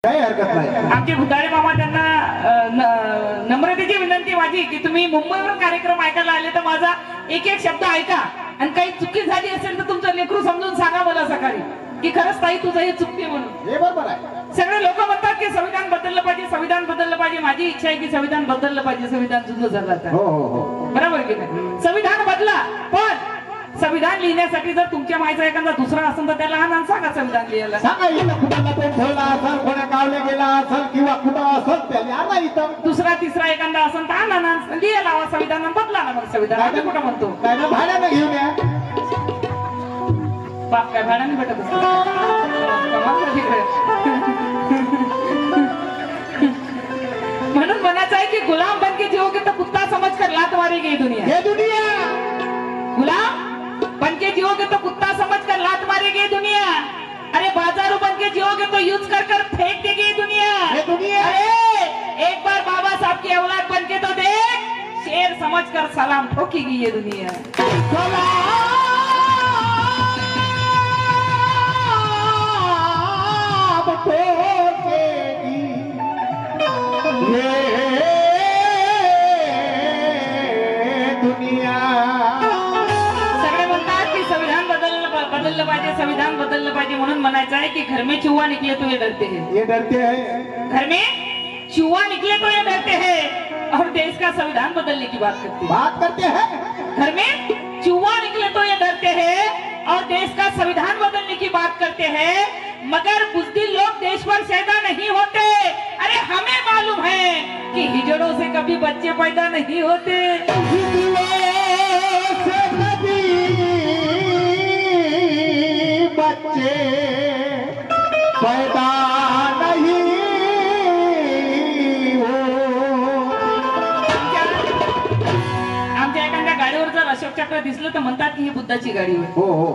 काही हरकत नाही। आमचे भुताळे मामा त्यांना नम्रतेची विनंती माझी की तुम्ही मुंबईवरून कार्यक्रम ऐकायला आले तर माझा एक एक शब्द ऐका आणि काही चुकी झाली असेल तर तुमचं लेकरू समजून सांगा मला सकाळी की खरंच ताई तुझं हे चुकते म्हणून। हे बरोबर आहे। सगळे लोक म्हणतात की संविधान बदललं पाहिजे, संविधान बदललं पाहिजे। माझी इच्छा आहे की संविधान बदललं पाहिजे, संविधान जुनं झालं आता। हो हो हो बरोबर की नाही? संविधान बदला, पण संविधान लिहिण्यासाठी जर तुमच्या मायचा एखादा दुसरा असेल तर त्याला आणून सांगा संविधान लिहायला। सांगा इथं कुणाला पेन ठेवला असेल, कोणा गावले गेला असेल किंवा कुठं असेल त्याला आणा इथं। दुसरा तिसरा एखादा असेल तर आणा लिहायला लावा संविधान बदला ना मग संविधान। आम्ही कुठं म्हणतो काय ना भाड्यानं घेऊन या। बाप काय भाड्याने भेटत असतो म्हणून म्हणायचं आहे की गुलाम बन के जियोगे तो कुत्ता समझ कर लात मारेगी ये दुनिया। ये दुनिया गुलाम बन के जियोगे तो कुत्ता समझ कर लात मारेगी ये दुनिया। अरे बाजारू बन के जियोगे तो यूज कर कर फेंक देगी ये दुनिया। ये दुनिया अरे एक बार बाबा साहब की औलाद बन के तो देख, शेर समझ कर सलाम ठोकेगी ये दुनिया। बदललं पाहिजे, संविधान बदललं पाहिजे म्हणून म्हणायचं आहे की घर में चूहा निकले तो ये डरते हैं। ये डरते हैं। घर में चूहा निकले तो ये डरते हैं और देश का संविधान बदलने की बात करते हैं। घर में चूहा निकले तो ये डरते हैं और देश का संविधान बदलने की बात करते हैं, मगर बुज़दिल लोग देश पर पैदा नहीं होते। अरे हमें मालूम है कि हिजड़ों से कभी बच्चे पैदा नहीं होते। बच्चे पैदा नहीं हो। आमच्या एखाद्या गाडीवर जर अशोक चक्र दिसलं तर म्हणतात की ही बुद्धाची गाडी होय। हो हो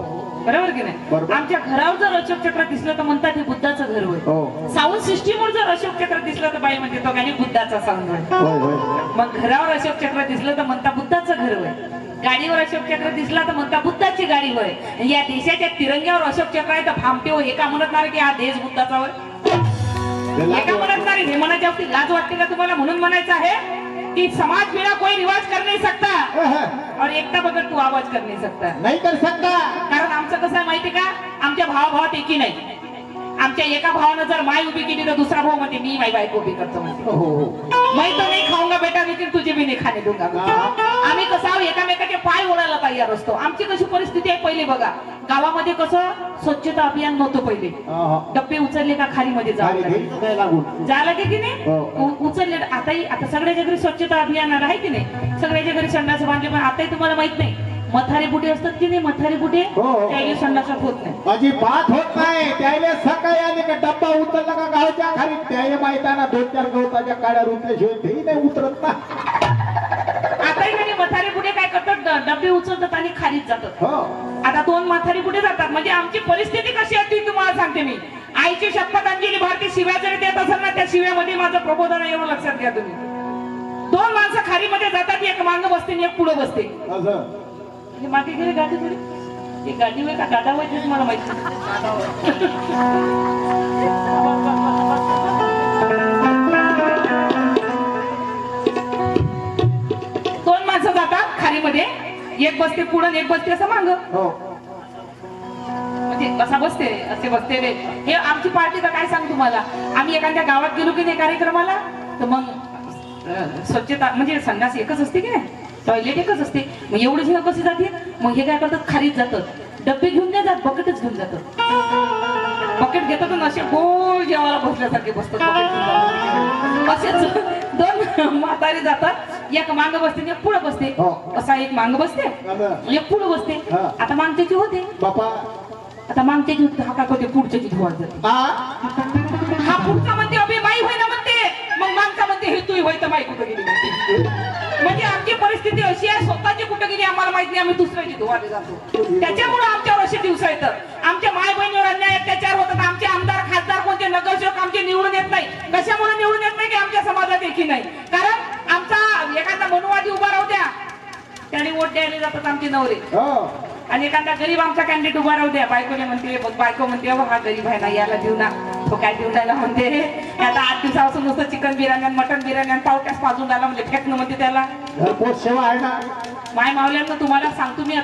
बरोबर की नाही? आमच्या घरावर जर अशोक चक्र दिसलं तर म्हणतात हे बुद्धाचं घर होय। हो साऊंड सिस्टीमवर जर अशोक चक्र दिसलं तर बाई म्हणजे तो गाणी बुद्धाचा साऊंड होय। होय होय मग घरावर अशोक चक्र दिसलं तर म्हणता बुद्धाचं घर होय। गाडीवर अशोक चक्र दिसला तर म्हणता बुद्धाची गाडी होय। या देशाच्या तिरंग्यावर अशोक चक्र आहे तर फामटे हो एका म्हणणार की हा देश बुद्धाचा होय। एका म्हणणार हे म्हणायच्या बाबतीत लाज वाटते का तुम्हाला? म्हणून म्हणायचं आहे कि समाज बिना कोई रिवाज कर नहीं सकता और एकता बगैर तू आवाज कर नहीं सकता। नहीं कर सकता। कारण आमचं कसं आहे माहिती का? आमच्या भावाभावात एकी नाही। आमच्या एका भावानं जर माय उभी केली तर दुसरा भाऊ म्हणते मी माय बायको उभी करतो म्हणते। मैं तो नहीं खाऊंगा बेटा लेकिन तुझे भी नहीं खाने दूंगा। आम्ही कसं एकामेकाचे पाय ओढायला तयार असतो। आमची कशी परिस्थिती आहे पहिले बघा, गावामध्ये कसं स्वच्छता अभियान नव्हतं पहिले। डब्बे उचलले का खालीमध्ये जायला लागे की नाही? उचलले आता सगळ्याच्या घरी स्वच्छता अभियान आहे की नाही? सगळ्याच्या घरी संडास बांधले, पण आताही तुम्हाला माहित नाही मथारी बुटे असतात की नाही? मथारी बुटे त्याला संडासात होत नाही, माझी बात होत नाही। त्याला सकाळी आले का डब्बा उतरला का गावच्या खाली त्याला माहिताना 2-4 गवताच्या काड्या रुपल्याशिवाय तेही नाही उतरत ना। आताही काही मथारी बुटे काय करतात, डब्बे उचलतात आणि खालीच जातात। आता 2 मथारी बुटे जातात। म्हणजे आमची परिस्थिती कशी असते तुम्हाला सांगते मी। आईची शपथ अंजली भारती शिव्या जरी देत असेल ना, त्या शिव्यामध्ये माझं प्रबोधन आहे एवढं लक्षात घ्या तुम्ही। 2 माणसं खालीमध्ये जातात, एक मागं बसते आणि एक पुढे बसते। मागे गेले गाडी थोडी, एक गाडी होय का दादा होय ते मला माहिती नाही। 2 माणसं जातात खालीमध्ये, एक बसते पुढं एक बसते असं मागं। म्हणजे असा बसते असे बसते रे। हे आमची पार्टी तर काय सांग तुम्हाला, आम्ही एखाद्या गावात गेलो की नाही कार्यक्रमाला तर मग स्वच्छता म्हणजे संडास एकच असते की नाही, टॉयलेट एकच असते। मग एवढे जेव्हा कसे जाते मग हे काय करतात, खालीच जातात, डब्बे घेऊन नाही जात, बकेटच घेऊन जातात। बकेट घेतात आणि असे गोल जेवायला बसल्यासारखे बसतात। असेच 2 म्हातारी जातात, एक मांग बसते एक पुढे बसते। असा एक मांग बसते एक पुढे बसते। आता मागच्याची होते बापा, आता मागच्याची होते हा काय करते पुढच्याची धुवार जाते। हा पुढचा म्हणते अबे माई होय ना म्हणते, मग मागचा म्हणते हे तू होय तर माई कुठे गेली म्हणते। म्हणजे आमची परिस्थिती अशी आहे, स्वतःची कुठे गेली आम्हाला माहित नाही, आम्ही दुसऱ्याची धुवारी जातो। त्याच्यामुळे आमच्यावर असे दिवस येतात। आमच्या माय बहिणीवर अन्याय अत्याचार होतात। आमचे आमदार खासदार कोणते नगरसेवक आमचे निवडून येत नाही। कशामुळे निवडून येत नाही की आमच्या समाजात एकी नाही। कारण आमचा एखादा मनुवादी उभा राहू द्या, त्याने वोट द्यायला जातात आमचे नवरे। आणि एखादा गरीब आमचा कॅन्डिडेट उभा राहू द्या, बायकोने म्हणते, बायको म्हणते हा गरीब आहे ना याला देऊ ना, तो काय देऊन राहिला म्हणते, आता 8 दिवसापासून नुसतं चिकन बिर्याणी आणि मटन बिर्याणी आणि पावट्यास पाजून राहिला म्हणजे फेकणं म्हणते त्याला. घरपोच सेवा आहे ना. माय मावल्यांना तुम्हाला सांगतो मी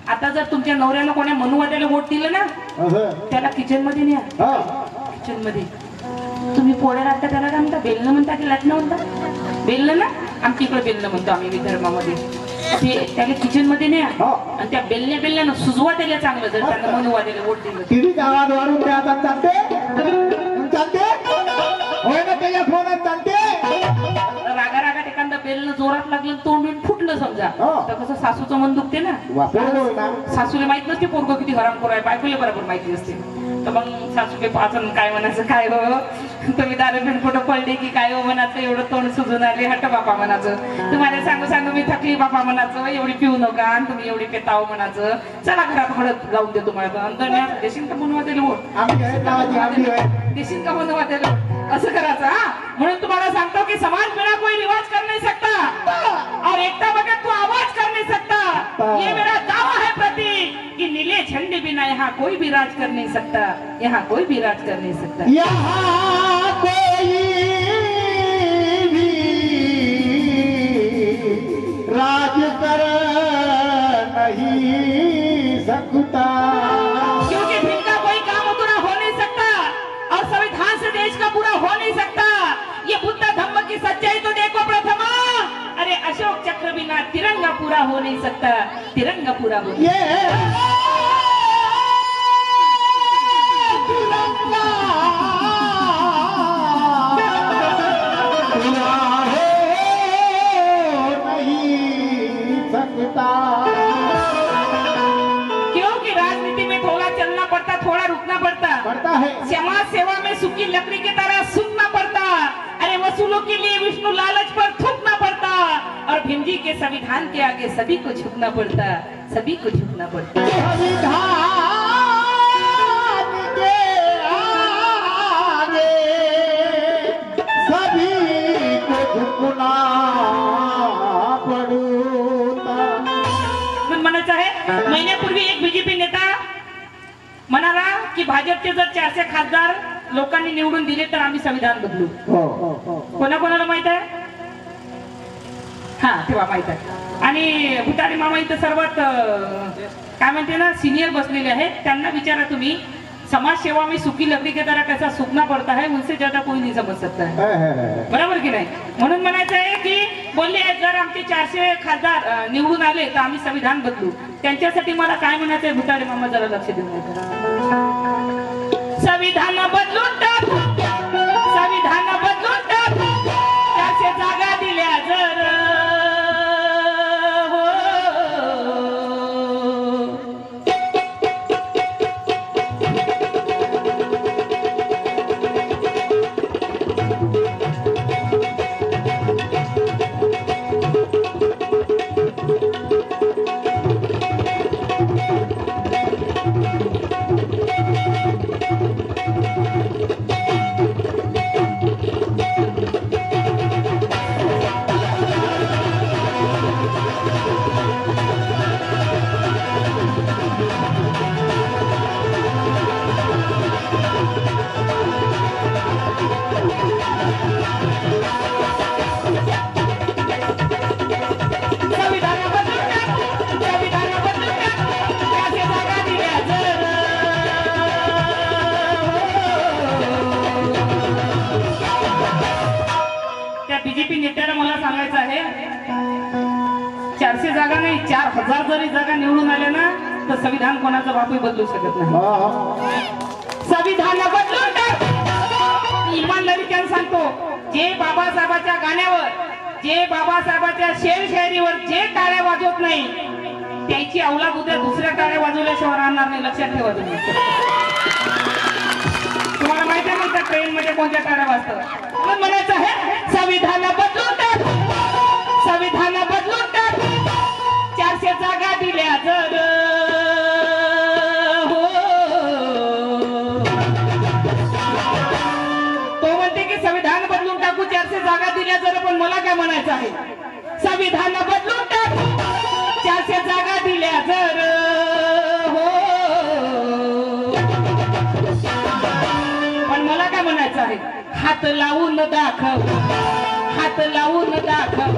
आता जर तुमच्या नवऱ्याला कोणा मनुवाद्याला वोट दिलं ना त्याला किचन मध्ये न्या. किचन मध्ये तुम्ही पोळ्या राहता त्याला काय म्हणता, बेलणं म्हणता की लाटणं म्हणता? बेलणं ना, आमच्या इकडे बेलणं म्हणतो आम्ही विदर्भामध्ये. ते त्याला किचन मध्ये न्या आणि त्या बेलण्यानं सुजवा त्याला चांगलं, जर त्यांना मनुवाद्याला वोट दिलं. टीव्ही आवाज वाढून द्या आता. चालते होय ना, त्याच्या फोनात चालते. रागारागात एखादा बेलणं जोरात लागलं तोंडून फुटलं समजा तर कसं सासूचं मन दुखते ना. सासूला माहित नसते पोरगं किती हरामखोर आहे, बायकोला बरोबर माहिती असते. तर मग सासूके पाचन काय म्हणायचं, काय हो तुम्ही दारू घेऊन कुठं पडले की काय हो म्हणायचं, एवढं तोंड सुजून आले हट बापा म्हणायचं, तुम्हाला सांगू मी थकली बापा म्हणायचं, एवढी पिऊ नका आणि तुम्ही एवढी पेताव म्हणायचं, चला घरात हळद लावून दे तुम्हाला अंतर देशील का म्हणून वाटेल देशील का म्हणून वाटेल असं करायचं. हा म्हणून तुम्हाला सांगतो की समाज मेरा कोई रिवाज कर नहीं सकता और एकता बगैर तू आवाज कर नहीं सकता. ये मेरा दावा है प्रतीक कि नीले झंडे बिना यहाँ कोई भी राज कर नहीं सकता, यहाँ कोई भी राज कर नहीं सकता. यहाँ कोई भी राज कर नहीं सकता, क्योंकि फिर का कोई काम अधूरा हो नहीं सकता और संविधान से देश का पूरा हो नहीं सकता. ये बुद्ध धम्म की सच्चाई तो देखो प्रथमा. अरे अशोक चक्र बिना तिरंगा पूरा हो नहीं सकता, तिरंगा पूरा हो नहीं सकता. क्योंकि राजनीति में थोड़ा चलना पड़ता, थोड़ा रुकना पड़ता है. समाज सेवा में सूखी लकड़ी की तरह सूखना पड़ता. अरे वसूलों के लिए विष्णु लालच पर थूकना पड़ता और भीम जी के संविधान के आगे सभी को झुकना पड़ता, सभी को झुकना पड़ता. म्हणायचं आहे महिन्यापूर्वी एक बीजेपी नेता म्हणाला की भाजपचे जर 400 खासदार लोकांनी निवडून दिले तर आम्ही संविधान बदलू. कोणाकोणाला माहित आहे? हा तेव्हा माहित आहे. आणि भुतारी मामा इथं सर्वात काय म्हणते ना सिनियर बसलेले आहेत, त्यांना विचारा तुम्ही समाज सेवा में सूखी लकड़ी के तरह कैसा सूखना पड़ता है, उनसे ज्यादा कोई नहीं समझ सकता है. बरोबर की नाही? म्हणून म्हणायचं आहे की बोलले जर आमचे 400 खासदार निवडून आले तर आम्ही संविधान बदलू. त्यांच्यासाठी मला काय म्हणायचं आहे भुतारी मामा जरा लक्ष देऊन संविधान बदलून टाकू, संविधान बदलून टाकू, 400 जागा दिल्या जर बीजेपी नेत्याला मला सांगायचं आहे 400 जागा नाही 4000 जरी जागा निवडून आल्या ना तर संविधान कोणाचं बापही बदलू शकत नाही. संविधान बदलून टाक. इमानदारीने सांगतो, जे बाबासाहेबांच्या गाण्यावर, जे बाबासाहेबांच्या शेर शायरीवर जे टाळ्या वाजवत नाही त्याची अवलाद उद्या दुसऱ्या टाळ्या वाजवल्याशिवाय राहणार नाही. लक्षात ठेवा तुम्ही. तुम्हाला माहिती आहे ना त्या ट्रेन मध्ये कोणत्या टाळ्या वाजतात? म्हणून म्हणायचं आहे संविधान बदलून टाक, संविधान बदलून टाक. 400 जागा दिल्या जर हो, तो म्हणते की संविधान बदलून टाकू, 400 जागा दिल्या जर. पण मला काय म्हणायचं आहे संविधान बदलून टाक, 400 जागा दिल्या जर हात लावून दाखव, हात लावून दाखव.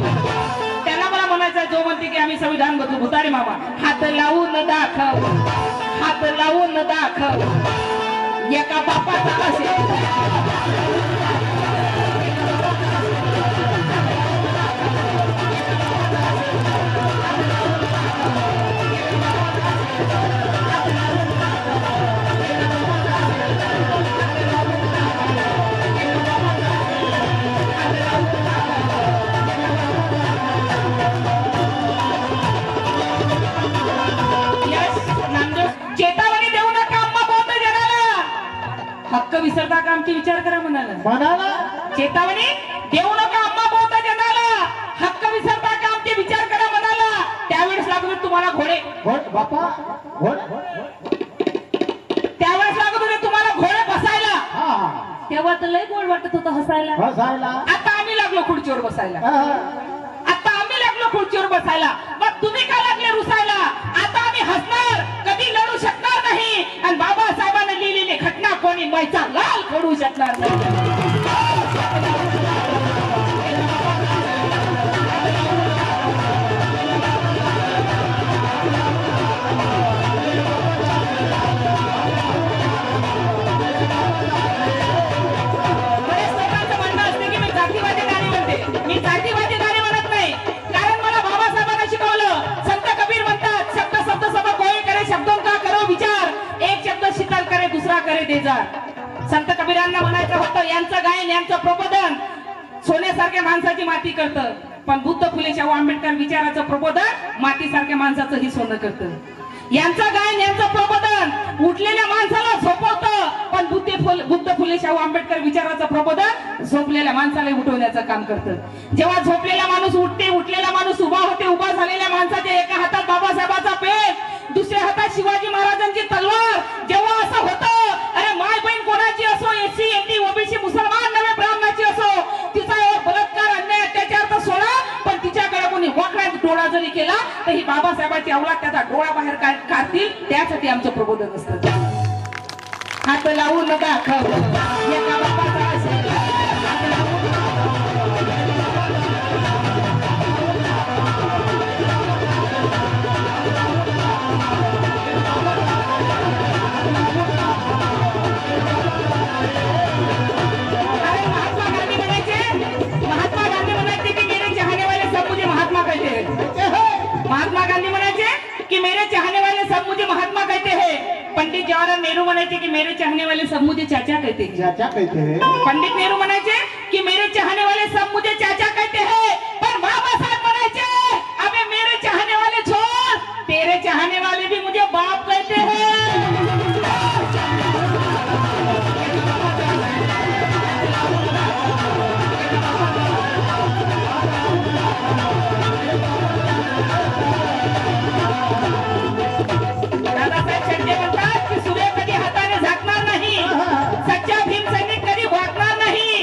त्यांना मला म्हणायचं जो म्हणते की आम्ही संविधान बदलू, भुतारे मामा, हात लावून दाखव, हात लावून दाखव. एका बापाचा असेल हक्क विसरता का आमचे विचार करा म्हणाला. म्हणाला चेतावणी देऊ नका अम्मा बोलता जनाला, हक्क विसरता का आमचे विचार करा म्हणाला. त्यावेळेस लागले तुम्हाला घोडे, बापा त्यावेळेस लागत होते तुम्हाला घोडे बसायला. तेव्हा तर लय गोड वाटत होतं हसायला. आता आम्ही लागलो खुर्चीवर बसायला, आता आम्ही लागलो खुर्चीवर बसायला. मग तुम्ही का लागले रुसायला. आता आम्ही हसणार, कधी लढू शकणार नाही. आणि बाबासाहेबांनी लिहिलेली घटना कोणी मैचा लाल करू शकणार नाही. मी जातीवादी गाणी म्हणत नाही, कारण मला बाबासाहेबांना शिकवलं. संत कबीर म्हणतात शब्द शब्द सब कोई करे, शब्दों का करो विचार, एक शब्द शीतल करे दुसरा करे देजार. संत कबीरांना म्हणायचं होतं यांचं गायन यांचं प्रबोधन सोन्यासारख्या माणसाची माती करतं, पण बुद्ध फुले शाहू आंबेडकर विचाराचं प्रबोधन मातीसारख्या माणसाचं ही सोनं करतं. यांचं गायन यांचं प्रबोधन उठलेल्या माणसाला झोपवतं, पण बुद्ध फुले शाहू आंबेडकर विचाराचं प्रबोधन झोपलेल्या माणसाला उठवण्याचं काम करतं. जेव्हा झोपलेला माणूस उठते, उठलेला माणूस उभा होते, उभा झालेल्या माणसाच्या एका हातात बाबासाहेबाचा पेन, दुसऱ्या हातात शिवाजी महाराजांची तलवार. जेव्हा असं होतं, अरे माय बहीण कोणाची असो, एससी एसटी ओबीसी मुसलमान नव्हे ब्राह्मणाची असो, तिचा बलात्कार अन्याय अत्याचार तर सोडा, पण तिच्याकडे कोणी वाकड्यात डोळा जरी केला तर ही बाबासाहेबांची अवलाद त्याचा डोळा बाहेर काढतील. त्यासाठी आमचं प्रबोधन असतं. हात लावून दाखव, एका बापाचा असेल महात्मा गांधी म्हणायचे कि मेरे चाहने वाले सब मुझे महात्मा कहते हैं. पंडित जवाहरलाल नेहरू म्हणायचे कि मेरे चाहने वाले सब मुझे चाचा कहते हैं. चाचा कहते हैं. पंडित नेहरू म्हणायचे कि मेरे चाहने वाले सब मुझे चाचा कहते हैं. पर बाबासाहेब म्हणायचे अबे मेरे चाहने वाले छोड़, तेरे चाहने वाले भी मुझे बाप कहते हैं. दादासाहेब शेळके म्हणतात की सूर्य कधी हाताने झाकणार नाही, सच्चा भीम सैनिक कधी वाकणार नाही.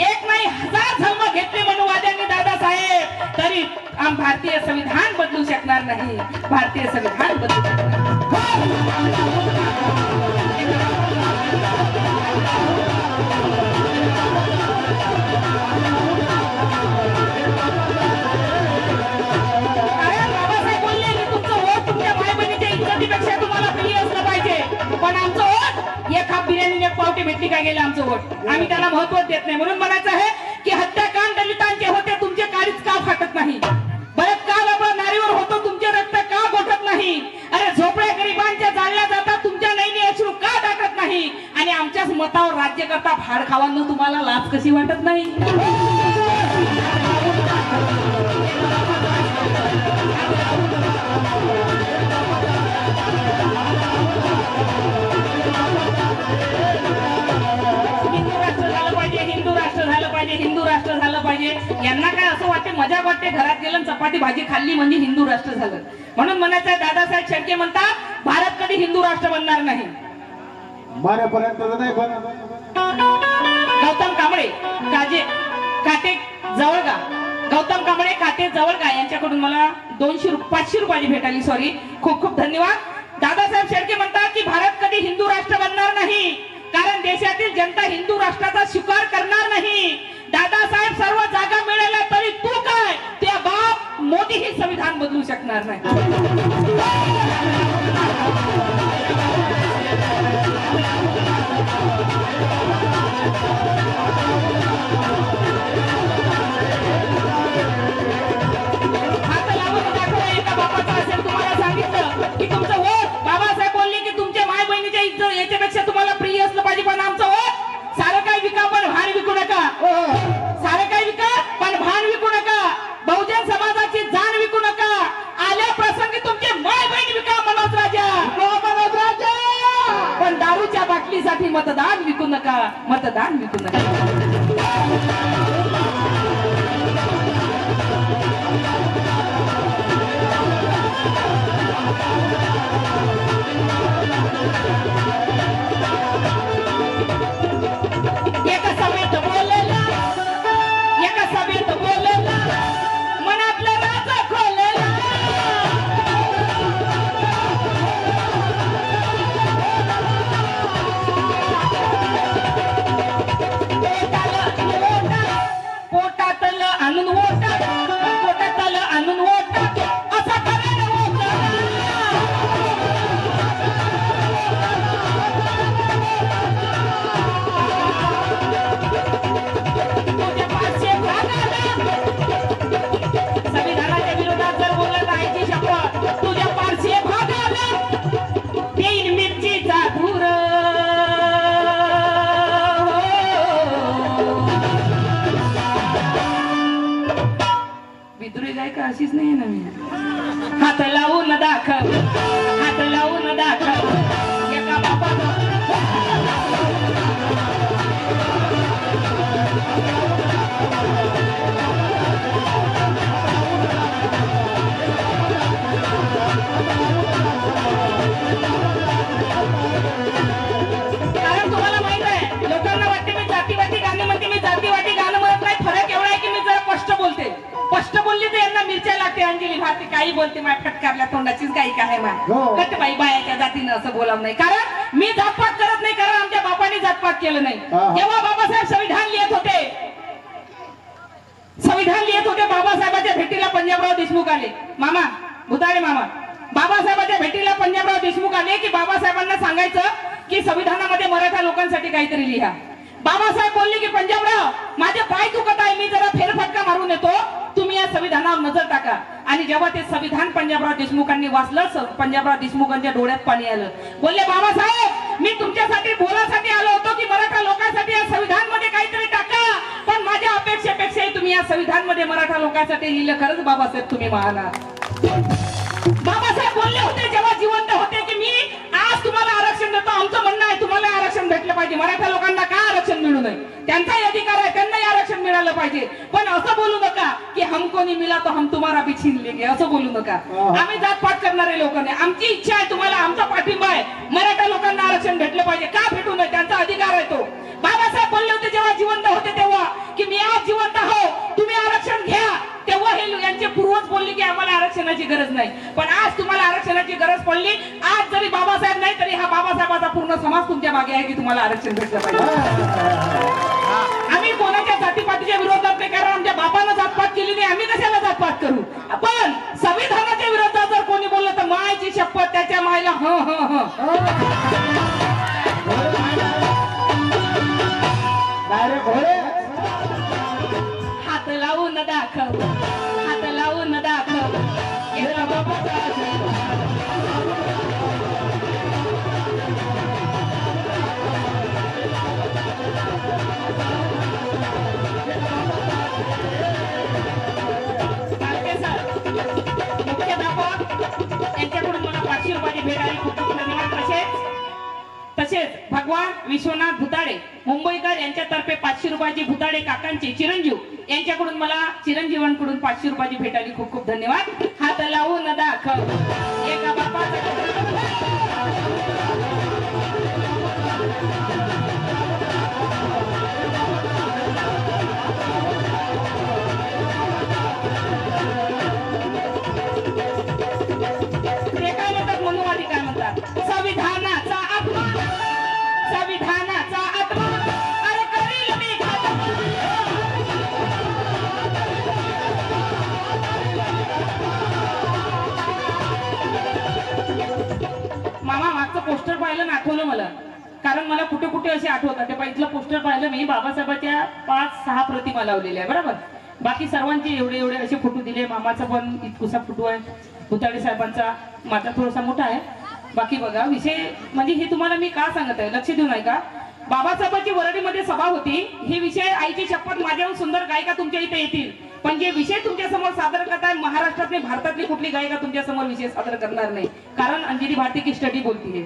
एक नाही हजार जन्म घेतले मनुवाद्यांनी दादासाहेब, तरी भारतीय संविधान बदलू शकणार नाही. भारतीय संविधान बदलू शकणार बाबासाहेब बोलले की तुमचं वोट तुमच्या माय बहिणीच्या इज्जतीपेक्षा तुम्हाला प्रिय असलं पाहिजे. पण आमचं वोट एक हाफ बिर्याणी एक पावटी भेटली काय गेलं आमचं वोट, आम्ही त्याला महत्व देत नाही. म्हणून म्हणायचं आहे की हत्याकांड दलितांचे होते, तुमचे काळीच का फाटत नाही. बलात्कार आपण नारीवर होतो, तुमचे रक्त का गोठत नाही. अरे झोपड्या गरिबांच्या जाळल्या जातात, तुमच्या नैनी अश्रू का दाटत नाही. आणि आमच्याच मतावर राज्य करता भाड खावांना तुम्हाला लाज कशी वाटत नाही. हिंदू राष्ट्र झालं पाहिजे. यांना काय असं वाटते, मजा वाटते, घरात गेलं चपाती भाजी खाल्ली म्हणजे हिंदू राष्ट्र झालं. म्हणून म्हणायचं आहे दादासाहेब शेळके म्हणतात भारत कधी हिंदू राष्ट्र बनणार नाही. मारेपर्यंत नाही बनणार. गौतम कांबळे काटे जवळगा, गौतम कांबळे काटे जवळगा यांच्याकडून मला 500 रुपयाची भेट आली. सॉरी, खूप खूप धन्यवाद. दादासाहेब शेळके म्हणतात की भारत कधी हिंदू राष्ट्र बनणार नाही. कारण देशातील जनता हिंदू राष्ट्राचा स्वीकार करणार नाही. दादासाहेब सर्व जागा मिळाल्या तरी तू काय, त्या बाप मोदी हे संविधान बदलू शकणार नाही. हात लावून दाखवा एका बापाचा असेल. तुम्हाला सांगितलं की तुमचं वोट, बाबासाहेब बोलले की तुमच्या माय बहिणीच्या इज्जत याच्यापेक्षा तुम्हाला प्रिय असलं पाहिजे, पण आमचं वोट सारं काही विका पण भान विकू नका. सारं काही विका पण भान विकू नका. बहुजन समाजाची जाण विकू नका. आल्या प्रसंगी तुमचे माय बहीण विका मनोज राजा, मनोज राजा, पण दारूच्या बाटलीसाठी मतदान विकू नका. मतदान विकू नका. एका सभेत बोललेला, एका सभेत बोललेला, मनातला राजा खोललेला. पोटातलं आणून ओटात, पोटातलं आणून ओटात, असा करायला होता. संविधानाच्या विरोधात जर बोलत आहे ती शपथ, तुझ्या पारशी भागाला देईन मिरचीचा धूर. विद्रोही गायका अशीच नाही ना मी. हात लावून दाखव, हात लावून दाखव एका बापाचा. कारण तुम्हाला माहित आहे, लोकांना वाटते मी जातीवादी गाणे म्हणते. मी जातीवादी गाणं म्हणत नाही. फरक एवढा आहे की मी जरा स्पष्ट बोलते. स्पष्ट बोलली तर यांना मिरच्या लागते. अंजली भारती काही बोलते, माझ्या फटकारल्या तोंडाचीच काही काय मा कट बाई बायाच्या जातीनं असं बोलावं नाही. कारण मी जातपात करत नाही, कारण आमच्या बापाने जातपात केलं नाही. जेव्हा बाबासाहेब संविधान लिहित होते, संविधान लिहित होते, बाबासाहेबांच्या भेटीला पंजाबराव देशमुख आले. मामा भुताळे मामा, बाबासाहेबांच्या भेटीला पंजाबराव देशमुख आले की बाबासाहेबांना सांगायचं की संविधानामध्ये मराठा लोकांसाठी काहीतरी लिहा. बाबासाहेब बोलले की पंजाबराव माझे पाय दुखत आहे, मी जरा फेरफटका मारून येतो, तुम्ही या संविधानावर नजर टाका. आणि जेव्हा ते संविधान पंजाबराव देशमुखांनी वाचलं, पंजाबराव देशमुखांच्या डोळ्यात पाणी आलं. बोलले बाबासाहेब मी तुमच्यासाठी बोलासाठी आलो होतो की मराठा लोकांसाठी या संविधान मध्ये काहीतरी टाका, पण माझ्या अपेक्षेपेक्षाही तुम्ही या संविधान मध्ये मराठा लोकांसाठी लिहिलं. खरंच बाबासाहेब तुम्ही महान आहात. बाबासाहेब बोलले होते जेव्हा जिवंत होते की मी आज तुम्हाला आरक्षण देतो. आमचं म्हणणं आहे तुम्हाला आरक्षण भेटलं पाहिजे. मराठा लोकांना का आरक्षण मिळू नये, त्यांचाही अधिकार आहे, त्यांनाही आरक्षण मिळालं पाहिजे. पण असं बोलू नका की हमको नहीं मिला तो हम तुम्हारा भी छीन लेंगे, असं बोलू नका. आम्ही जातपात करणारे लोक नाही. आमची इच्छा आहे, तुम्हाला आमचा पाठिंबा आहे, मराठा लोकांना आरक्षण भेटलं पाहिजे. का भेटू नये, त्यांचा अधिकार आहे तो. बाबासाहेब बोलले होते जेव्हा जिवंत होते तेव्हा की मी आज जिवंत आहो, तुम्ही आरक्षण घ्या. तेव्हा हे यांचे पूर्वज बोलले की आम्हाला आरक्षणाची गरज नाही, पण आज तुम्हाला आरक्षणाची गरज पडली. आज जरी बाबासाहेब नाही तरी हा बाबासाहेबाचा पूर्ण समाज तुमच्या मागे आहे की तुम्हाला आरक्षण भेटलं पाहिजे. आम्ही कोणाच्या जातीपातीच्या विरोधात नाही, कारण आमच्या बापानं जातपात केली नाही, आम्ही कशाला जातपात करू. पण संविधानाच्या विरोधात जर कोणी बोललं तर मायची शपथ त्याच्या मायला हात लावून दाखव, हात लावून दाखव एका बापाचा यांच्याकडून मला 500 रुपयाची भेट आली. खूप खूप धन्यवाद. तसेच भगवान विश्वनाथ भुताडे मुंबईकर यांच्यातर्फे 500 रुपयाची भुताडे काकांचे चिरंजीव यांच्याकडून मला चिरंजीवांकडून 500 रुपयाची भेट आली. खूप खूप धन्यवाद. हात लावून दाखव एका बापाचा संविधानाचा अपमान, संविधानाचा मला, कारण मला कुठे कुठे असे आठवतात. ते इथलं पोस्टर पाहिलं मी, बाबासाहेबांच्या 5-6 प्रतिमा लावलेल्या आहे बरोबर. बाकी सर्वांचे एवढे एवढे असे फोटो दिले. मामाचा पण इतकुसा फोटो आहे, भुताडे साहेबांचा, माझा थोडासा मोठा आहे. बाकी बघा विषय म्हणजे हे तुम्हाला मी का सांगत आहे, लक्ष देऊ नाही का. बाबासाहेबांची वरडीमध्ये सभा होती. हे विषय आईची शपथ माझ्याहून सुंदर गायिका तुमच्या इथे येतील, पण जे विषय तुमच्या समोर सादर करताय महाराष्ट्रातली भारतातली कुठली गायिका तुमच्या समोर विषय सादर करणार नाही, कारण अंजली भारती की स्टडी बोलतीये.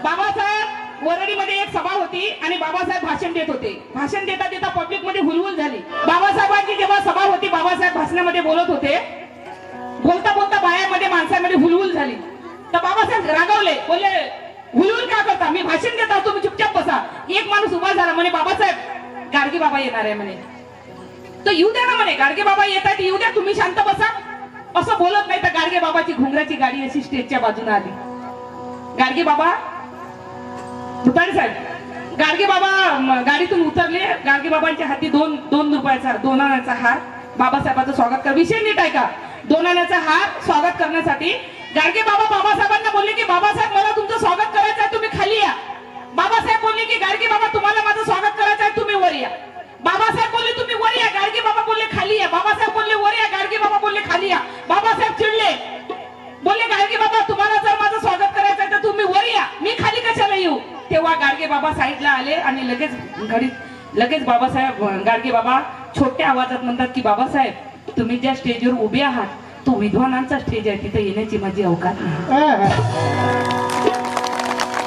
बाबासाहेब वरडीमध्ये एक सभा होती आणि बाबासाहेब भाषण देत होते. भाषण देता देता पब्लिक मध्ये हुलहुल झाली. बाबासाहेबांची जेव्हा सभा होती, बाबासाहेब भाषणामध्ये बोलत होते, बोलता बोलता बायामध्ये माणसामध्ये हुलहुल झाली. तर बाबासाहेब रागावले, बोलले हुलहुल का करता, मी भाषण देता, तुम्ही चुपचाप बसा. एक माणूस उभा झाला, म्हणे बाबासाहेब गाडगे बाबा येणार आहे म्हणे, तर येऊ द्या ना म्हणे, गाडगे बाबा येत आहेत येऊ द्या, तुम्ही शांत बसा. असं बोलत नाही तर गाडगे बाबाची घुंगराची गाडी अशी स्टेजच्या बाजूने आली. गाडगे बाबा, भुताडे साहेब, गाडगे बाबा गाडीतून उतरले. गाडगे बाबांच्या हाती दोन रुपयाचा 2 आण्याचा हार. बाबासाहेबांचं स्वागत कर, विषय नीट आहे का, 2 आण्याचा हार स्वागत करण्यासाठी गाडगे बाबा बाबासाहेबांना बोलले की बाबासाहेब मला तुमचं स्वागत करायचं आहे, तुम्ही खाली या. बाबासाहेब बोलले की गाडगे बाबा तुम्हाला माझं स्वागत करायचं आहे, तुम्ही वर या. बाबासाहेब बोलले तुम्ही वर या, गाडगे बाबा बोलले खाली या. बाबासाहेब बोलले वर या, गाडगे बाबा बोलले खाली या. बाबासाहेब चिडले, बोलले गाडगे बाबा तुम्हाला जर माझं स्वागत करायचं आहे तर तुम्ही वर या, मी खाली कशाला येऊ. तेव्हा गाडगे बाबा साईडला आले आणि लगेच बाबासाहेब गाडगे बाबा छोट्या आवाजात म्हणतात की बाबासाहेब तुम्ही ज्या स्टेजवर उभे आहात तो विद्वानांचा स्टेज आहे, तिथे येण्याची माझी अवकाश नाही.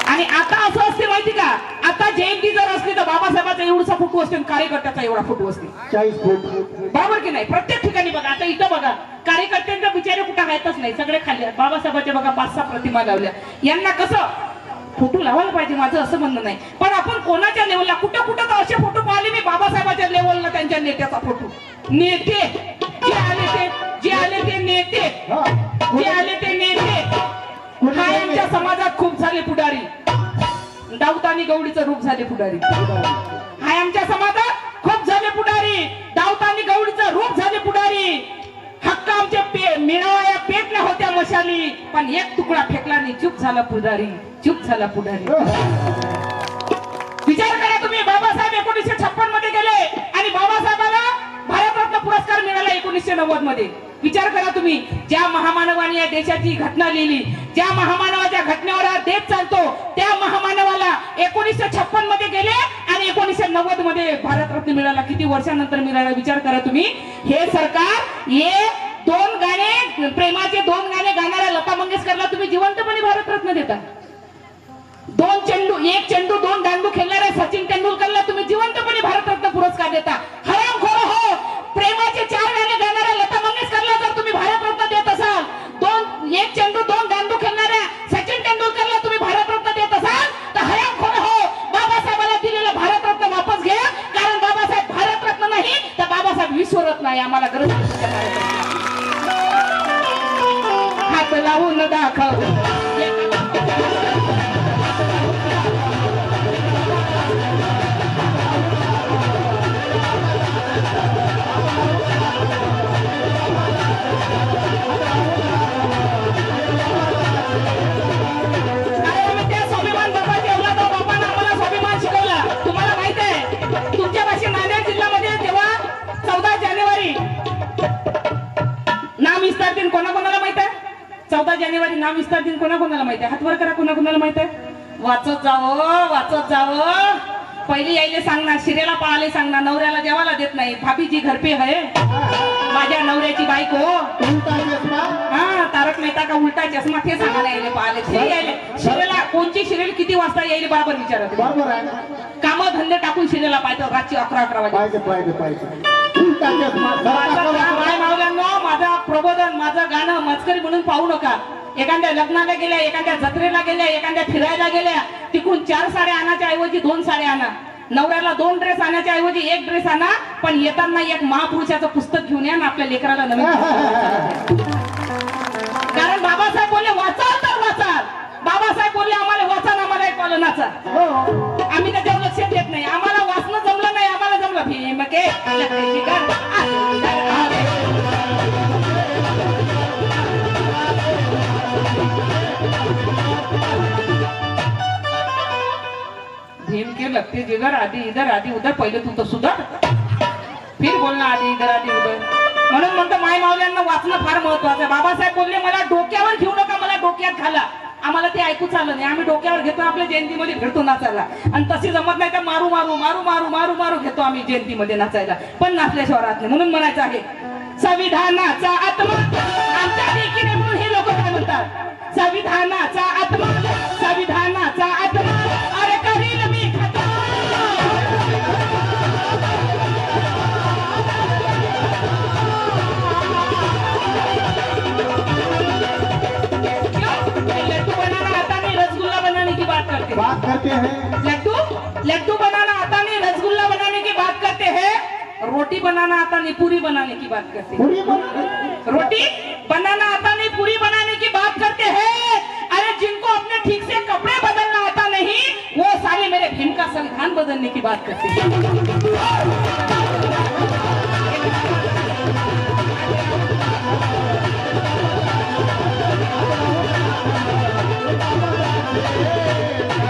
आणि आता असं असते माहिती का, आता जयंती जर असली तर बाबासाहेबाचा एवढा फोटो असते, कार्यकर्त्याचा एवढा फोटो असते, 40 फूट, बरोबर की नाही. प्रत्येक ठिकाणी बघा, आता इथं बघा कार्यकर्त्यांच्या बिचारे कुठं आहेतच नाही, सगळे खाली. बाबासाहेबांच्या बघा 5-6 प्रतिमा लावल्या. यांना कसं फोटो लावायला पाहिजे, माझं असं म्हणणं नाही, पण आपण कोणाच्या लेवलला कुठं कुठं तर असे फोटो पाहिले मी बाबासाहेबांच्या लेवलला, त्यांच्या नेत्याचा फोटो. नेते जे आले ते नेते, जे आले ते नेते. आमच्या समाजात खूप झाले पुढारी, दाऊद आणि गवळीचं रूप झाले पुढारी. हाय आमच्या समाजात खूप झाले पुढारी, दाऊद आणि गवळीचं रूप झाले पुढारी. हक्क आमचे मिळावया पेटल्या होत्या मशाली, पण एक तुकडा फेकला नाही, चूप झाला पुढारी, चूप झाला पुढारी. विचार करा तुम्ही, बाबासाहेब 1956 मध्ये गेले आणि बाबासाहेबांना भारतरत्न पुरस्कार मिळाला 1990 मध्ये. विचार करा तुम्ही, ज्या महामानवाने या देशाची घटना लिहिली, ज्या महामानवाच्या घटनेवर हा देश चालतो, त्या महामानवाला 1956 मध्ये गेले आणि 1990 मध्ये भारतरत्न मिळाला. किती वर्षानंतर मिळाला विचार करा तुम्ही. हे सरकार हे 2 गाणे, प्रेमाचे 2 गाणे गाणाऱ्या लता मंगेशकरला तुम्ही जिवंतपणे भारतरत्न देता. 1 चेंडू 2 दांडू खेळणाऱ्या सचिन तेंडुलकरला तुम्ही जिवंतपणे भारतरत्न पुरस्कार देता. हरामखोर हो, प्रेमाचे 4 गाणे गाणाऱ्या लता मंगेशकरला जर तुम्ही भारतरत्न देत असाल, 1 चेंडू 2 दांडू खेळणाऱ्या सचिन तेंडुलकरला तुम्ही भारतरत्न देत असाल, तर हरामखोर हो, बाबासाहेबांना दिलेलं भारतरत्न वापस घ्या, कारण बाबासाहेब भारतरत्न नाही तर बाबासाहेब विश्वरत्न आहे. आम्हाला गरज हात लावून दाखव. कोणाकोणाला माहित आहे 14 जानेवारी नाम विस्तार दिन कोणाकोणाला माहित आहे? हातवर करा, कोणाकोणाला माहित आहे? वाचत जावं. पहिली यायले सांगणार, शिरेला पळाले सांगणार, नवऱ्याला जेवायला देत नाही, भाभीजी घर पे है, माझ्या नवऱ्याची बायको उलटा चष्मा, हा तारक मेहता का उलटा चष्मा, ते सांगायला यायले पळाले. शिरेला कोणची सिरियल किती वाजता यायले बरोबर विचारत, बरोबर आहे. काम धंदे टाकून शिरेला पाहतो रात्री 11 वाजे. माझं प्रबोधन, माझं गाणं मस्करी म्हणून पाहू नका. एखाद्या लग्नाला गेल्या, एखाद्या जत्रेला गेल्या, एखाद्या फिरायला गेल्या, तिकडून 4 साड्या आणाच्या ऐवजी 2 साड्या आणा. नवऱ्याला 2 ड्रेस आणण्याच्या ऐवजी 1 ड्रेस आणा, पण येताना एक महापुरुषाचं पुस्तक घेऊन या ना आपल्या लेकराला नवीन. कारण बाबासाहेब बोलले वाचाल तर वाचाल, बाबासाहेब बोलले आम्हाला वाचा, आम्हाला एक पालनाचा. आम्ही त्याच्यावर लक्ष देत नाही. आम्हाला वाचणं जमलं नाही, आम्हाला जमलं भीम के लगते जिगर आधी इधर आधी उधर पहिले तू तर सुधर फिर बोलणं आधी इधर आधी उधर. म्हणून म्हणतो माय मावल्यांना वाचणं फार महत्वाचं आहे. बाबासाहेब बोलले मला डोक्यावर घेऊ नका, मला डोक्यात घाला. आम्हाला ते ऐकूच आलं नाही. आम्ही डोक्यावर घेतो, आपल्या जयंतीमध्ये फिरतो नाचायला. आणि तशी जमत नाही तर मारू मारू मारू मारू मारू मारू घेतो आम्ही जयंतीमध्ये नाचायला. पण नाचल्याशिवाय राहत नाही. म्हणून म्हणायचं आहे संविधानाचा आत्मा आमच्या देखील म्हणून हे लोक काय म्हणतात संविधानाचा आत्मा संविधानाचा आत्मा अरे करील मी लड्डू बनाना आता नहीं रसगुल्ला बनाने की बात करते हैं. लड्डू बनाना आता नहीं रसगुल्ला बनाने की बात करते हैं. रोटी बनाना आता नहीं पूरी बनाने की बात करते हैं. रोटी बनाना आता नहीं पूरी बनाने की बात करते हैं. अरे जिनको अपने ठीक से कपड़े बदलना आता नहीं वो सारे मेरे भीम का संविधान बदलने की बात करते हैं.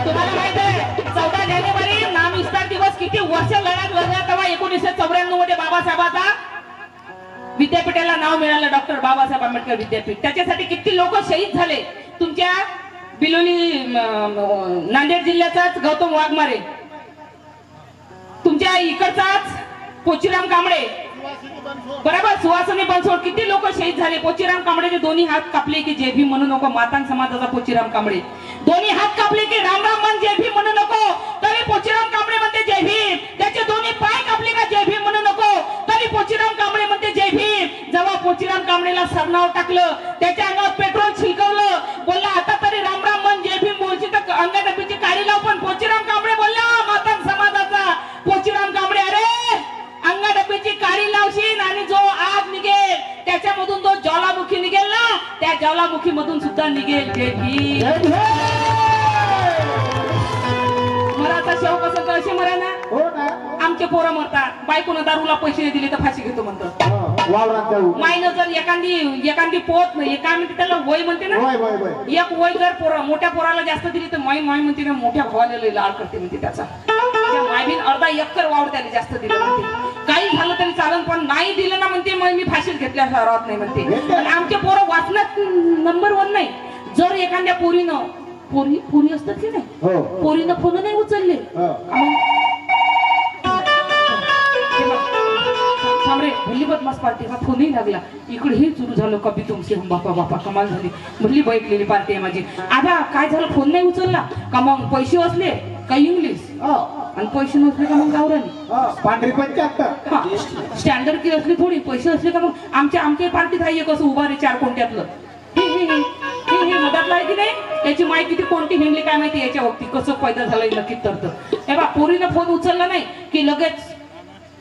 तुम्हाला माहित आहे 14 जानेवारी नाम विस्तार दिवस किती वर्ष लढला तेव्हा 1994 मध्ये बाबासाहेबाचा विद्यापीठाला नाव मिळालं डॉक्टर बाबासाहेब आंबेडकर विद्यापीठ. त्याच्यासाठी किती लोक शहीद झाले. तुमच्या बिलोली नांदेड जिल्ह्याचाच गौतम वाघमारे, तुमच्या इकडचाच पोचीराम कांबळे बरोबर सुहासिनी बनसोड, किती लोक शहीद झाले. पोचीराम कांबळेचे दोन्ही हात कापले की जय भीम म्हणू नको. मातान समाजाचा पोचीराम कांबळे दोन्ही हात कापले की राम राम म्हण जय भीम म्हणू नको. तरी पोचीराम कांबळे म्हणते जय भीम. त्याचे दोन्ही पाय कापले का जय भीम म्हणू नको. तरी पोचीराम कांबळे म्हणते जय भीम. जेव्हा पोचीराम कांबळेला सरनाव टाकलं त्याच्या अंगावर पेट्रोल छिलकवलं, बोलला आता तरी राम राम म्हण जय भीम बोलची तर अंगाडबीची काळी लाव. पण पोचीराम कांबळे बोलला मातान समाजाचा पोचीराम कांबळे अरे अंगाडबीची काळी लावशील आणि जो आग निघेल त्याच्यामधून तो ज्वालामुखी निघेल ना, त्या ज्वालामुखी मधून सुद्धा निघेल जय भीम. मराचा शेव कसं तर असे मरा ना. आमचे पोरं मरतात, बायकोनं दारूला पैसे दिले तर फाशी घेतो म्हणतात. मायनं जर एखादी पोत नाही काय म्हणते त्याला वय म्हणते ना, एक वय जर पोरं मोठ्या पोराला जास्त दिली तर माय माय म्हणते ना मोठ्या भावाला लाल करते म्हणते. त्याचा मायबीन अर्धा एकर वावर त्याला जास्त दिलं म्हणते. काही झालं तरी चालन पण नाही दिलं ना म्हणते मग मी फाशीत घेतल्या राहत नाही म्हणते. आणि आमचे पोरं वाचनात नंबर 1 नाही. जर एखाद्या पोरीनं पोरी असतात की नाही, पोरीनं फोन नाही उचलले थांबरे भल्ली बदमाश पार्टी हा फोनही लागला. इकडे हे सुरू झालं कभी तुमचे बापा बापा कमाल झाली. भल्ली बैठलेली पार्टी आहे माझी. आबा काय झालं फोन नाही उचलला का मग पैसे असले का इंग्लिश आणि पैसे नसले का मग गावरानी पांढरी 75 स्टँडर्ड की असली थोडी पैसे असले का मग आमच्या पार्टीत आहे कसं उभा रे 4 कोणत्यातलं हे मधातला आहे की नाही त्याची माहिती किती कोणती हिंडली काय माहिती याच्या बाबतीत कसं पैदा झालंय नक्की. तर हे बा पोरीनं फोन उचलला नाही की लगेच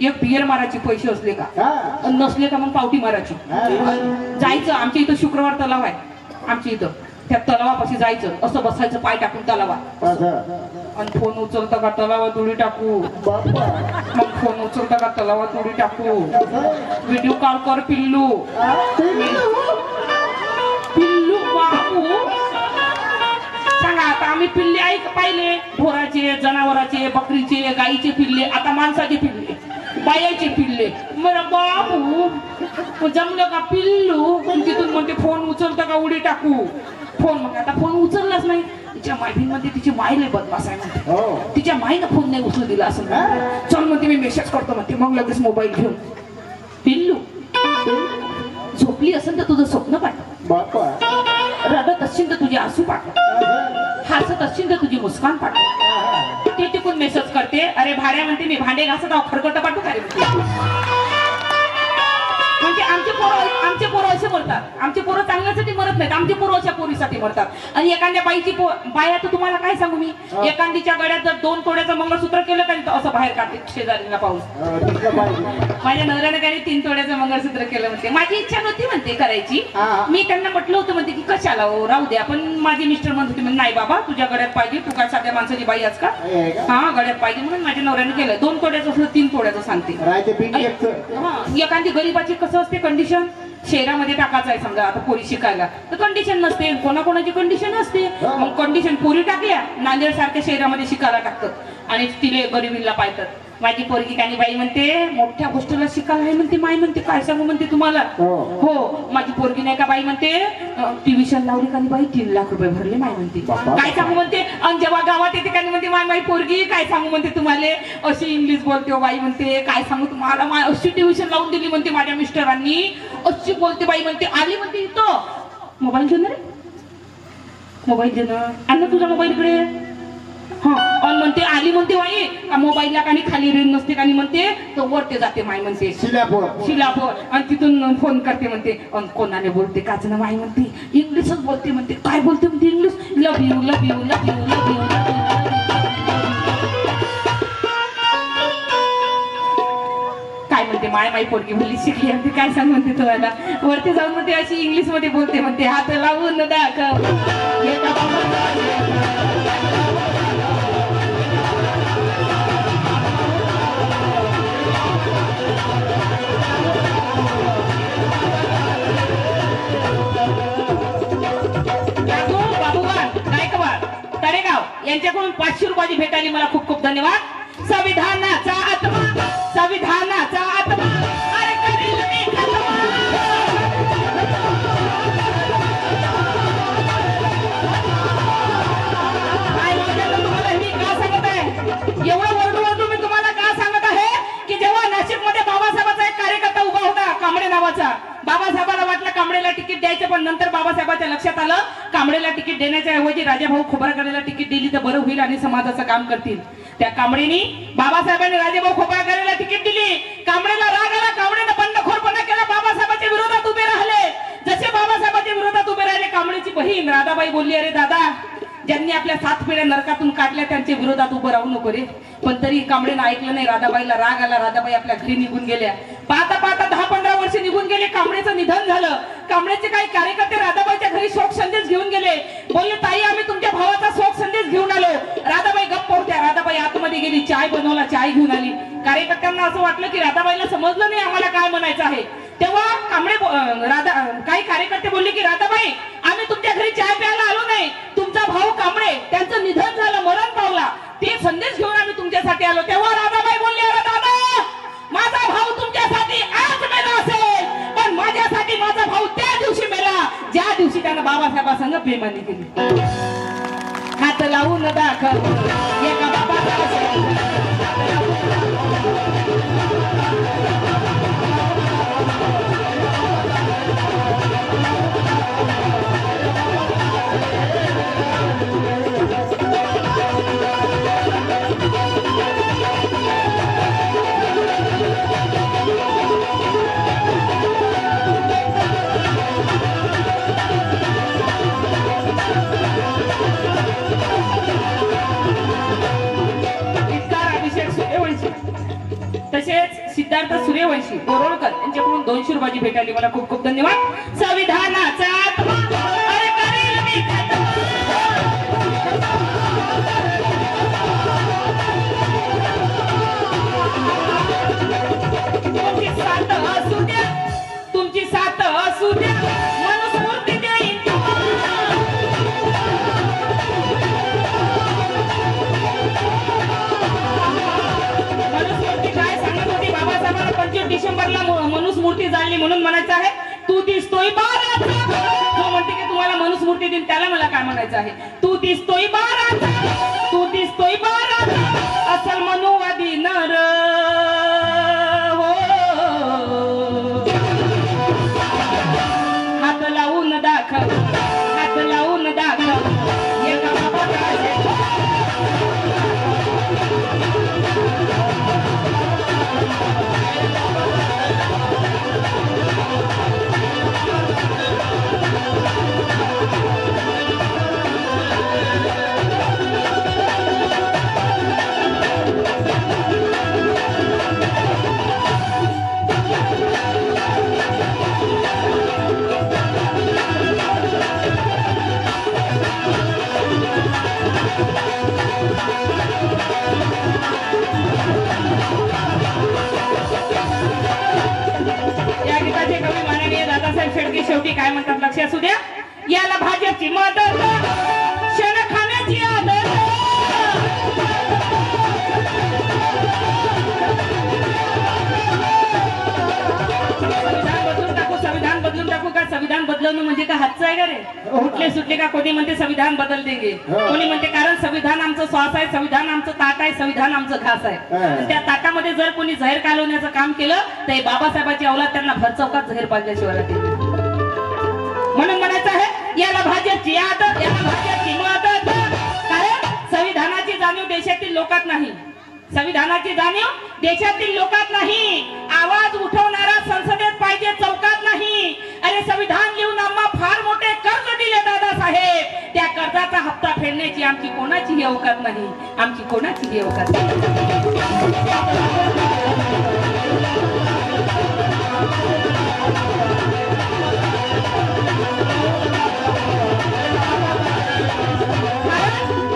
एक बियर मारायची पैसे असले का नसले का मग पावटी मारायची. जायचं आमच्या इथं शुक्रवार तलाव आहे आमच्या इथं, त्या तलावापाशी जायचं असं बसायचं पाय टाकून तलावात आणि फोन उचलता का तलावात उडी टाकू. मग फोन उचलता का तलावात उडी टाकू. व्हिडिओ कॉल कर पिल्लू पिल्लू बाबू सांगा. आता आम्ही पिल्ले ऐक पाहिले ढोराचे जनावराचे बकरीचे गाईचे पिल्ले, आता माणसाचे पिल्ले बायाचे पिल्ले. मग बाबू जमलं का पिल्लू तिथून म्हणते फोन उचलता का उडी टाकू. फोन मग आता फोन उचललाच नाही. तिच्या मायबीनमध्ये तिची मायले बदमाश आहे म्हणते. तिच्या माईनं फोन नाही उचलू दिला असं चल म्हणते मी मेसेज करतो म्हणते. मग लगेच मोबाईल घेऊन पिल्लू झोपली असेल तर तुझं स्वप्न पाठव, रडत असशील तर तुझे आसू पाठव, हसत असशील तर तुझी मुस्कान पाठव. ते टिकून मेसेज करते अरे भाड्या म्हणते मी भांडे घासत आहो खरकट पाठवू का रे म्हणजे आमचे पोरं असे मरतात. आमचे पोरं चांगल्यासाठी मरत नाहीत, आमचे पोरं अशा पोरीसाठी मरतात. आणि एखाद्या बाईची बाया तर तुम्हाला काय सांगू मी, एखादीच्या गळ्यात जर 2 तोड्याचं मंगळसूत्र केलं का असं बाहेर काढते शेजारीला पाहून. माझ्या नवऱ्याने काही 3 तोड्याचं मंगळसूत्र केलं म्हणते. माझी इच्छा नव्हती म्हणते करायची. मी त्यांना म्हटलं होतं म्हणते की कशाला हो राहू द्या. पण माझी मिस्टर म्हणत होते नाही बाबा तुझ्या गळ्यात पाहिजे, तू काय साध्या माणसाची बाई आज का हा गळ्यात पाहिजे. म्हणून माझ्या नवऱ्याने केलं. 2 तोड्याचं असलं 3 तोड्याचं सांगते. एखादी गरीबाची कसं असते नसते कंडिशन. शहरामध्ये टाकायचं आहे समजा आता पोरी शिकायला तर कंडिशन नसते, कोणाकोणाची कंडिशन असते. मग कंडिशन पोरी टाकल्या नांदेड सारख्या शहरामध्ये शिकायला टाकतात आणि तिले गरिबीला पाहतात. माझी पोरगी कानी बाई म्हणते मोठ्या गोष्टीला शिकायला आहे म्हणते, माय म्हणते काय सांगू म्हणते तुम्हाला. हो माझी पोरगी नाही का बाई म्हणते ट्युशन लावली कानी बाई 3 लाख रुपये भरले माय म्हणते, काय सांगू म्हणते. आणि जेव्हा गावात येते कानी म्हणते माय पोरगी काय सांगू म्हणते तुम्हाला, अशी इंग्लिश बोलते हो बाई म्हणते, काय सांगू तुम्हाला, माय अशी ट्युशन लावून दिली म्हणते माझ्या मिस्टरांनी, अशी बोलते बाई म्हणते. आली म्हणते इथं मोबाईल देणार, मोबाईल देणार, आण तुझा मोबाईल इकडे. हा आणि म्हणते आली म्हणते बाई मोबाईलला काही खाली रेंज नसते काही म्हणते तर वरते जाते माय म्हणते शिलापूर आणि तिथून फोन करते म्हणते कोणाने बोलते काच ना माई म्हणते इंग्लिशच बोलते म्हणते. काय बोलते म्हणते English, love you love you love you love you. काय म्हणते माय पोरगी मुली शिकली आणि काय सांग म्हणते तुम्हाला, वरती जाऊन म्हणते अशी इंग्लिश मध्ये बोलते म्हणते हात लावून दाखव. यांच्याकडून 500 रुपयाची भेट आली, मला खूप खूप धन्यवाद. संविधानाचा आत्मा, संविधानाचा आत्मा, अरे करील मी खात्मा. तुम्हाला मी का सांगत आहे, एवढं वरडू मी तुम्हाला का सांगत आहे की जेव्हा नाशिक मध्ये बाबासाहेबांचा एक कार्यकर्ता उभा होता कांबळे नावाचा, बाबासाहेबांना वाटलं कांबळेला तिकीट द्यायचं, पण नंतर बाबासाहेबांच्या लक्षात आलं कांबळेला तिकीट देण्याच्या ऐवजी राजाभाऊ खोब्रागडेला तिकीट दिली तर बरं होईल आणि समाजाचं काम करतील. त्या कांबळेनी बाबासाहेबांनी राजाभाऊ खोब्रागडेला तिकीट दिली. कांबळेला राग आला, कांबळेनं बंडखोरपणा केला, बाबासाहेबांच्या विरोधात उभे राहिले. जसे बाबासाहेबांच्या विरोधात उभे राहिले कांबळेची बहीण राधाबाई बोलली अरे दादा ज्यांनी आपल्या 7 पिढ्या नरकातून काढल्या त्यांच्या विरोधात उभं राहू नको रे. पण तरी कांबळेनं ऐकलं नाही, राधाबाईला राग आला, राधाबाई आपल्या घरी निघून गेल्या. पाहता पाहता 10-15 वर्ष निघून गेले, कांबळेचं निधन झालं. कांबळेचे काही कार्यकर्ते राधाबाईच्या घरी शोक संदेश घेऊन गेले, बोलले ताई आम्ही तुमच्या भावाचा शोक संदेश घेऊन आलो. राधाबाई गप्प होत्या, राधाबाई आतमध्ये गेली, चाय बनवला, चाय घेऊन आली. कार्यकर्त्यांना असं वाटलं की राधाबाईला समजलं नाही आम्हाला काय म्हणायचं आहे. तेव्हा कांबळे काही कार्यकर्ते बोलले की राधाबाई आम्ही तुमच्या घरी चाय प्यायला आलो नाही, तुमचा भाऊ कांबळे त्यांचं निधन झालं, मरण पावला, ते संदेश घेऊन आम्ही तुमच्यासाठी आलो. तेव्हा राधाबाई बोलली अरे दादा माझा भाऊ तुमच्यासाठी आज मेला असेल, पण माझ्यासाठी माझा भाऊ त्या दिवशी मेला ज्या दिवशी त्यानं बाबासाहेबांसंग बेमानी केली. हात लावून दाखव एका बाबाचा तसेच सिद्धार्थ सूर्यवंशी बोरोळकर यांच्याकडून 200 रुपयाची भेट आली, मला खूप खूप धन्यवाद. संविधानाचा आत्मा, अरे करील मी खात्मा. तुमची साथ असू द्या, तुमची साथ असू द्या, मनुस्मृती देईन मनुस्मृती काय सांगत होती बाबासाहेबांना 25 डिसेंबरला मनुस्मृती जाळली म्हणून म्हणायचं आहे तू दिसतोय बाराचा. जो म्हणते की तुम्हाला मनुस्मृती देईन त्याला मला काय म्हणायचं आहे, तू दिसतोय बाराचा, तू दिसतोय बाराचा, असल मनुवादी नर हो. हात लावून दाखव, हात लावून दाखव एका बाबाचा. शेवटी काय म्हणतात लक्ष असू द्या, याला भाजपची मदत, शेण खाण्याची आदत, संविधान बदलून टाकू का? संविधान बदलवणं म्हणजे का हातचं आहे का रे? उठले सुटले का कोणी म्हणते संविधान बदल देंगे, कोणी म्हणते कारण संविधान आमचं श्वास आहे, संविधान आमचं ताट आहे, संविधान आमचं घास आहे. त्या ताटामध्ये जर कोणी जहर कालवण्याचं काम केलं तर बाबासाहेबांची औलाद त्यांना भर चौकात जहर पाजल्याशिवाय राहते. म्हणून म्हणायचं आहे याला भाजपची आदत, याला भाजपची मदत. कारण संविधानाची जाणीव देशातील लोकात नाही, संविधानाची जाणीव देशातील लोकात नाही. आवाज उठवणारा संसदेत पाहिजे, चौकात नाही. अरे संविधान लिहून आम्हा फार मोठे कर्ज दिले दादासाहेब, त्या कर्जाचा हप्ता फेडण्याची आमची कोणाचीही अवकात नाही, आमची कोणाचीही अवकात नाही.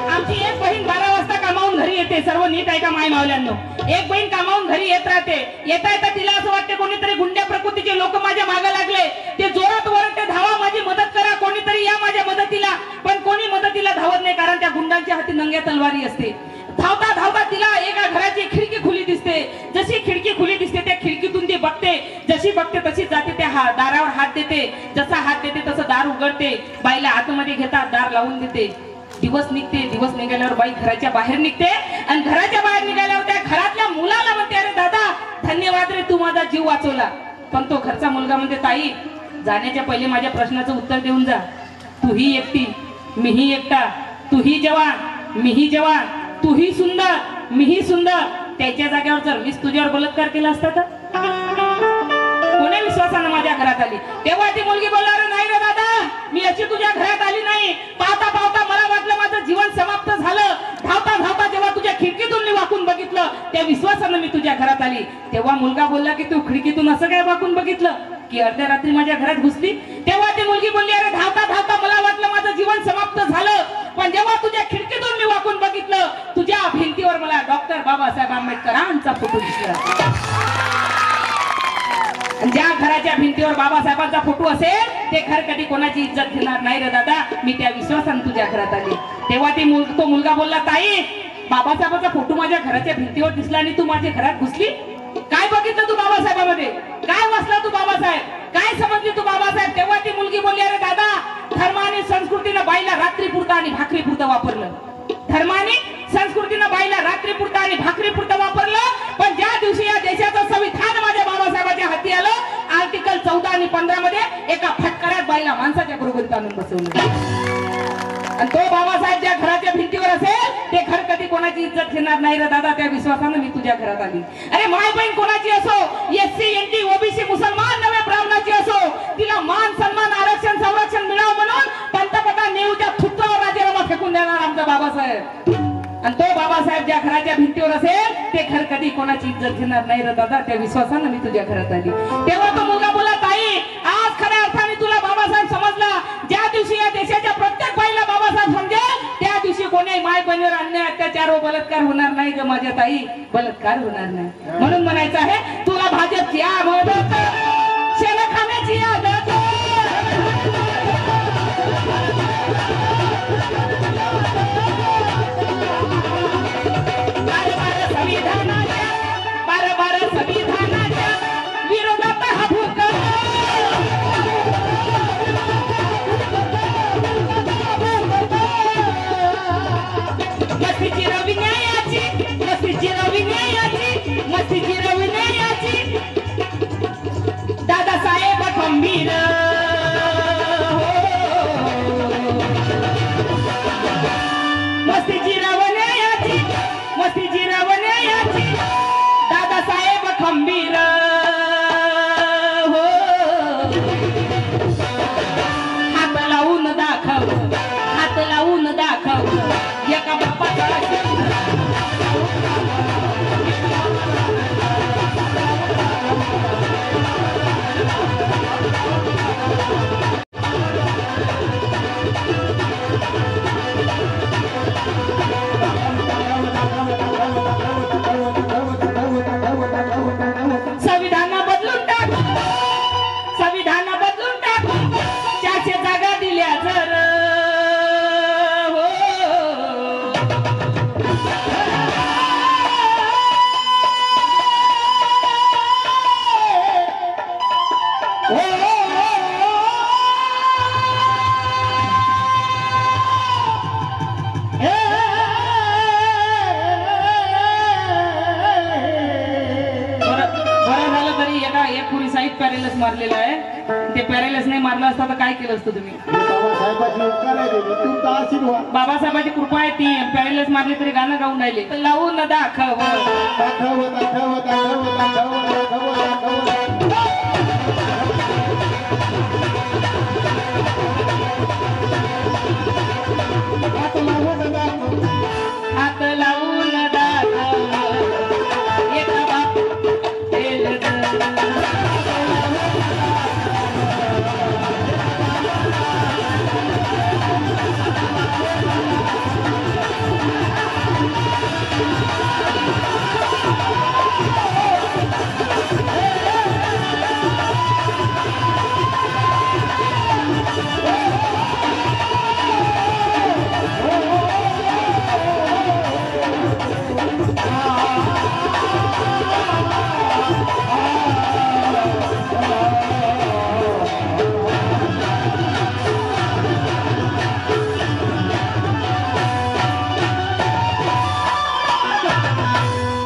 आमची एक बहीण 12 वाजता कामावून घरी येते, सर्व नीट आहे का माय मावल्यांनो? एक बहीण कामावून घरी येत राहते, येता येता तिला असं वाटते कोणीतरी गुंड्या प्रकृतीचे लोक माझ्या मागे लागले, ते जोरात वरते, धावा माझी मदत करा, कोणीतरी या माझ्या मदतीला. पण कोणी मदतीला धावत नाही, कारण त्या गुंडांच्या हाती नंग्या तलवारी असते. धावता धावता तिला एका घराची खिडकी खुली दिसते, जशी खिडकी खुली दिसते त्या खिडकीतून ती बघते, जशी बघते तशी जाते त्या दारावर हात देते, जसा हात देते तसं दार उघडते, बाईला आतमध्ये घेतात, दार लावून देते. दिवस निघते, दिवस निघाल्यावर बाई घराच्या बाहेर निघते आणि घराच्या बाहेर निघाल्यावर त्या घरातल्या मुलाला म्हणते अरे दादा धन्यवाद रे, तू माझा जीव वाचवला. पण तो घरचा मुलगा म्हणते ताई जाण्याच्या पहिले माझ्या प्रश्नाचं उत्तर देऊन जा, तूही एकटी मीही एकटा, तूही जवान मीही जवान, तूही सुंदर मीही सुंदर. त्याच्या जागेवर जर मीच तुझ्यावर बलात्कार केला असता तर कोणी विश्वासानं माझ्या घरात आली? तेव्हा ती मुलगी बोलणार नाही रे दादा, मी अशी तुझ्या घरात आली नाही, पाहता पाहता मला वाटलं माझं जीवन समाप्त झालं, धावता धावता जेव्हा तुझ्या खिडकीतून मी वाकून बघितलं त्या विश्वासानं मी तुझ्या घरात आली. तेव्हा मुलगा बोलला की तू खिडकीतून असं काय वाकून बघितलं की अर्ध्या रात्री माझ्या घरात घुसली? तेव्हा ती मुलगी बोलली अरे धावता धावता मला वाटलं माझं जीवन समाप्त झालं, पण जेव्हा तुझ्या खिडकीतून मी वाकून बघितलं तुझ्या भिंतीवर मला डॉक्टर बाबासाहेब आंबेडकरांचा फोटो दिसला. ज्या घराच्या भिंतीवर बाबासाहेबांचा फोटो असेल ते घर कधी कोणाची इज्जत घेणार नाही रे दादा, मी त्या विश्वासाने तुझ्या घरात आली. तेव्हा तो मुलगा बोलला ताई बाबासाहेबांचा फोटो माझ्या घराच्या भिंतीवर दिसला आणि तू माझ्या घरात घुसली? काय बघितलं तू बाबासाहेबांमध्ये? काय वाचला तू बाबासाहेब? काय समजली तू बाबासाहेब? तेव्हा ती मुलगी बोलली अरे दादा धर्म आणि संस्कृतीनं बाईला रात्रीपुरता आणि भाकरीपुरतं वापरलं, धर्माने संस्कृतीनं बाईला रात्रीपुरता आणि भाकरीपुरतं वापरलं. पण ज्या दिवशी या देशाचं संविधान माझ्या बाबासाहेबांच्या हाती आलं, आर्टिकल 14 आणि 15 मध्ये एका फटकाऱ्यात बाईला माणसाच्या बरोबरीत आणून बसवलं. आणि तो बाबासाहेब ज्या घराच्या भिंतीवर असेल ते घर कधी कोणाची इज्जत घेणार नाही रे दादा, त्या विश्वासानं मी तुझ्या घरात आली. अरे माय बहीण कोणाची असो, एससी एनटी ओबीसी मुसलमान नव्हे ब्राह्मणाची असो, तिला मान सन्मान आरक्षण संरक्षण मिळावं म्हणून पंतप्रधान नेहरूच्या थुत्तावर राजीनामा फेकून देणार आमचा बाबासाहेब. आणि तो बाबासाहेब ज्या घराच्या भिंतीवर असेल ते घर कधी कोणाची इज्जत घेणार नाही रे दादा, त्या विश्वासानं मी तुझ्या घरात आली. तेव्हा तो मुलगा बोला ताई आज खऱ्या अर्थाने तुला बाबासाहेब समजला. ज्या दिवशी या देशाच्या प्रत्येक बाईला बाबासाहेब समजेल त्या दिवशी कोणी माय बहिणीवर अन्याय अत्याचार व बलात्कार होणार नाही ग माझ्या ताई, बलात्कार होणार नाही. म्हणून म्हणायचं आहे तुला भाजपची मदत, शेण खाण्याची आदत, संविधानाच्या विरोधात हा भूकंप, मस्तीची रवी न्यायाची, मस्तीची रवी न्यायाची, मस्तीची रवी न्यायाची, दादासाहेब खंबीर मस्तीची रव न्यायाची, मस्तीची रव न्यायाची, दादासाहेब खंबीर हो, हात लावून दाखव, हात लावून दाखव एका बाप्पाचा तरी एक पुरी साईड पॅरेलस मारलेला आहे. ते पॅरेलस नाही मारलं असता तर काय केलं असतं तुम्ही? बाबासाहेबांची उपकार आहे देवी, तुमचा आशीर्वाद. बाबासाहेबांची कृपा आहे ती. पॅरेलस मारले तरी गाणं गाऊन राहिले. लावून दाखव दाखव दाखव दाखव दाखव